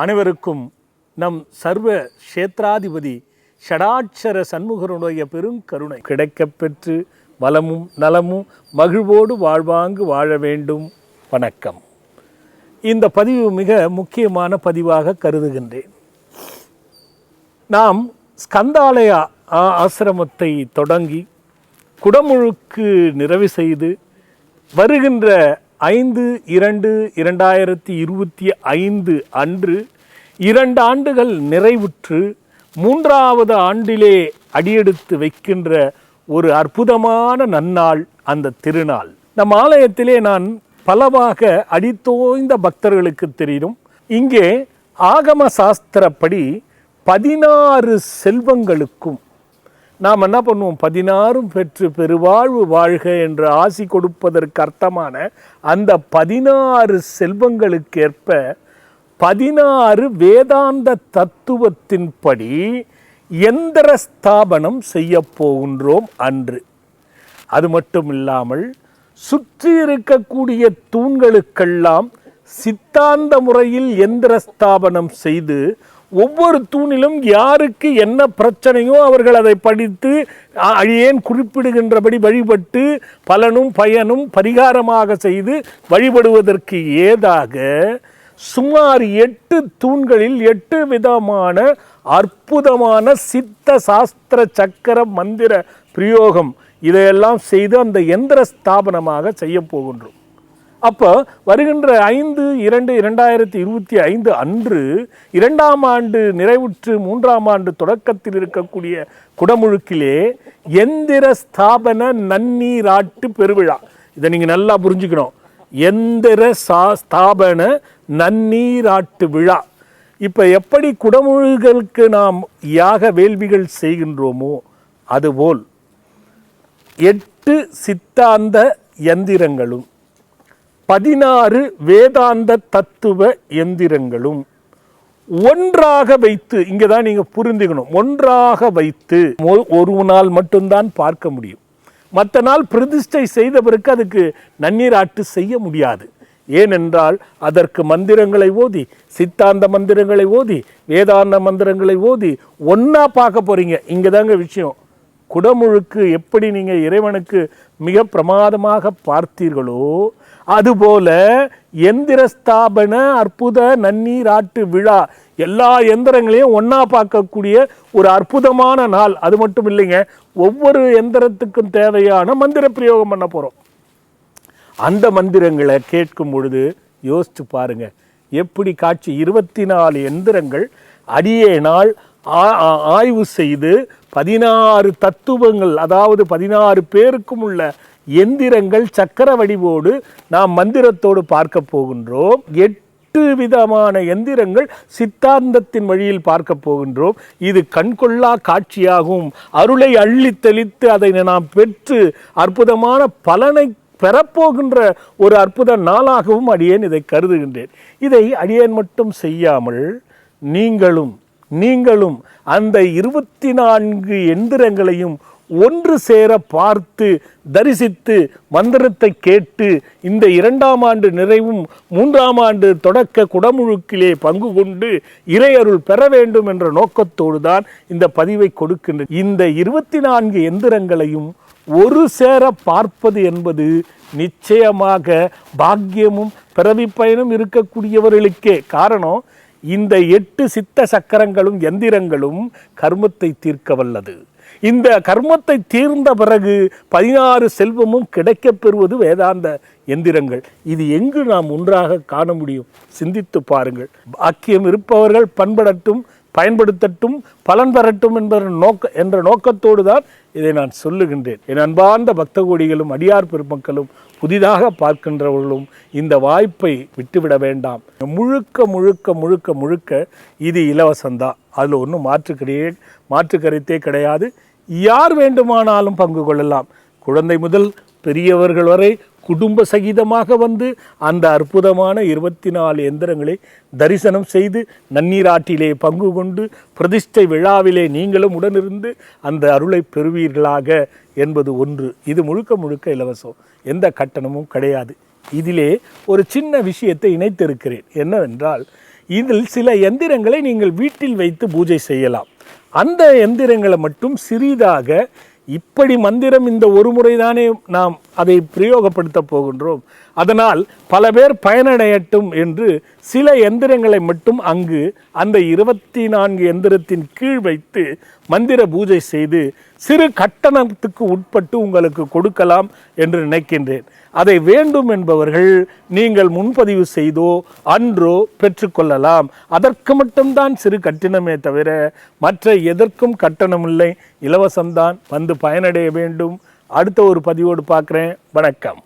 அனைவருக்கும் நம் சர்வ க்ஷேத்ராதிபதி ஷடாட்சர சண்முகனுடைய பெருங்கருணை கிடைக்கப் பெற்று வளமும் நலமும் மகிழ்வோடு வாழ்வாங்கு வாழ வேண்டும். வணக்கம். இந்த பதிவு மிக முக்கியமான பதிவாக கருதுகின்றேன். நாம் ஸ்கந்தாலய ஆசிரமத்தை தொடங்கி குடமுழுக்கு நிறைவு செய்து வருகின்ற 5/2/2025 அன்று 2 ஆண்டுகள் நிறைவுற்று 3வது ஆண்டிலே அடியெடுத்து வைக்கின்ற ஒரு அற்புதமான நன்னாள் அந்த திருநாள். நம் ஆலயத்திலே நான் பலவாக அடித்தோய்ந்த பக்தர்களுக்கு தெரியும். இங்கே ஆகம சாஸ்திரப்படி 16 செல்வங்களுக்கும் நாம் என்ன பண்ணுவோம், 16 பெற்று பெருவாழ்வு வாழ்க என்று ஆசி கொடுப்பதற்கு அர்த்தமான அந்த 16 செல்வங்களுக்கேற்ப 16 வேதாந்த தத்துவத்தின்படி யந்திர ஸ்தாபனம் செய்ய போகின்றோம் அன்று. அது மட்டும் இல்லாமல் சுற்றி இருக்கக்கூடிய தூண்களுக்கெல்லாம் சித்தாந்த முறையில் யந்திர ஸ்தாபனம் செய்து ஒவ்வொரு தூணிலும் யாருக்கு என்ன பிரச்சனையோ அவர்கள் அதை படித்து அழியேன் குறிப்பிடுகின்றபடி வழிபட்டு பலனும் பயனும் பரிகாரமாக செய்து வழிபடுவதற்கு ஏதாக சுமார் 8 தூண்களில் 8 விதமான அற்புதமான சித்த சாஸ்திர சக்கர மந்திர பிரயோகம் இதையெல்லாம் செய்து அந்த யந்திர ஸ்தாபனமாக செய்ய போகின்றோம். அப்போ வருகின்ற 5/2/2025 அன்று 2ஆம் ஆண்டு நிறைவுற்று 3ஆம் ஆண்டு தொடக்கத்தில் இருக்கக்கூடிய குடமுழுக்கிலே யந்திர ஸ்தாபன நன்னீராட்டு பெருவிழா. இதை நீங்கள் நல்லா புரிஞ்சுக்கணும். யந்திர ஸ்தாபன நன்னீராட்டு விழா. இப்போ எப்படி குடமுழுகளுக்கு நாம் யாக வேள்விகள் செய்கின்றோமோ அதுபோல் 8 சித்தாந்த யந்திரங்களும் 16 வேதாந்த தத்துவ எந்திரங்களும் ஒன்றாக வைத்து, இங்கே தான் நீங்கள் புரிந்துக்கணும், ஒன்றாக வைத்து ஒரு நாள் மட்டும்தான் பார்க்க முடியும். மற்ற நாள் பிரதிஷ்டை செய்த பிறகு அதுக்கு நன்னீராட்டு செய்ய முடியாது. ஏனென்றால் அதற்கு மந்திரங்களை ஓதி, சித்தாந்த மந்திரங்களை ஓதி, வேதாந்த மந்திரங்களை ஓதி ஒன்றா பார்க்க போகிறீங்க. இங்கே தாங்க விஷயம். குடமுழுக்கு எப்படி நீங்கள் இறைவனுக்கு மிக பிரமாதமாக பார்த்தீர்களோ அதுபோல எந்திர ஸ்தாபன அற்புத நன்னீராட்டு விழா எல்லா எந்திரங்களையும் ஒன்றா பார்க்கக்கூடிய ஒரு அற்புதமான நாள். அது மட்டும் இல்லைங்க, ஒவ்வொரு எந்திரத்துக்கும் தேவையான மந்திர பிரயோகம் பண்ண போகிறோம். அந்த மந்திரங்களை கேட்கும் பொழுது யோசிச்சு பாருங்க எப்படி காட்சி. 24 எந்திரங்கள் அடியே நாள் ஆய்வு செய்து 16 தத்துவங்கள், அதாவது 16 பேருக்கும் உள்ள எந்திரங்கள் சக்கர வடிவோடு நாம் மந்திரத்தோடு பார்க்க போகின்றோம். 8 விதமான எந்திரங்கள் சித்தாந்தத்தின் வழியில் பார்க்க போகின்றோம். இது கண்கொள்ளா காட்சியாகும். அருளை அள்ளி தெளித்து அதை நாம் பெற்று அற்புதமான பலனை பெறப்போகின்ற ஒரு அற்புத நாளாகவும் அடியேன் இதை கருதுகின்றேன். இதை அடியேன் மட்டும் செய்யாமல் நீங்களும் அந்த 24 எந்திரங்களையும் ஒன்று சேர பார்த்து தரிசித்து மந்திரத்தை கேட்டு இந்த 2ஆம் ஆண்டு நிறைவும் 3ஆம் ஆண்டு தொடக்க குடமுழுக்கிலே பங்கு கொண்டு இறையருள் பெற வேண்டும் என்ற நோக்கத்தோடு தான் இந்த பதிவை கொடுக்கின்ற. இந்த 24 எந்திரங்களையும் ஒரு சேர பார்ப்பது என்பது நிச்சயமாக பாக்கியமும் பிறவி பயனும் இருக்கக்கூடியவர்களுக்கே. காரணம், இந்த 8 சித்த சக்கரங்களும் எந்திரங்களும் கர்மத்தை தீர்க்க வல்லது. இந்த கர்மத்தை தீர்ந்த பிறகு 16 செல்வமும் கிடைக்கப் பெறுவது வேதாந்த எந்திரங்கள். இது எங்கு நாம் ஒன்றாக காண முடியும்? சிந்தித்து பாருங்கள். பாக்கியம் இருப்பவர்கள் பண்படட்டும், பயன்படுத்தட்டும், பலன் பெறட்டும் என்ற நோக்கத்தோடு தான் இதை நான் சொல்லுகின்றேன். என் அன்பார்ந்த பக்த கோடிகளும் அடியார் பெருமக்களும் புதிதாக பார்க்கின்றவர்களும் இந்த வாய்ப்பை விட்டுவிட வேண்டாம். முழுக்க முழுக்க முழுக்க முழுக்க இது இலவசம்தான். அதில் ஒன்றும் மாற்று கருத்தே கிடையாது. யார் வேண்டுமானாலும் பங்கு கொள்ளலாம். குழந்தை முதல் பெரியவர்கள் வரை குடும்ப சகிதமாக வந்து அந்த அற்புதமான 24 எந்திரங்களை தரிசனம் செய்து நன்னீராட்டிலே பங்கு கொண்டு பிரதிஷ்டை விழாவிலே நீங்களும் உடனிருந்து அந்த அருளை பெறுவீர்களாக என்பது ஒன்று. இது முழுக்க முழுக்க இலவசம், எந்த கட்டணமும் கிடையாது. இதிலே ஒரு சின்ன விஷயத்தை இணைத்திருக்கிறேன். என்னவென்றால், இதில் சில எந்திரங்களை நீங்கள் வீட்டில் வைத்து பூஜை செய்யலாம். அந்த எந்திரங்களை மட்டும் சிறிதாக, இப்படி மந்திரம் இந்த ஒரு முறைதானே நாம் அதை பிரயோகப்படுத்த போகின்றோம், அதனால் பல பேர் பயனடையட்டும் என்று சில எந்திரங்களை மட்டும் அங்கு அந்த 24 எந்திரத்தின் கீழ் வைத்து மந்திர பூஜை செய்து சிறு கட்டணத்துக்கு உட்பட்டு உங்களுக்கு கொடுக்கலாம் என்று நினைக்கின்றேன். அதை வேண்டும் என்பவர்கள் நீங்கள் முன்பதிவு செய்தோ அன்றோ பெற்றுக்கொள்ளலாம். அதற்கு மட்டும்தான் சிறு கட்டணமே தவிர மற்ற எதற்கும் கட்டணமில்லை, இலவசம்தான். வந்து பயனடைய வேண்டும். அடுத்த ஒரு பதிவோடு பார்க்குறேன். வணக்கம்.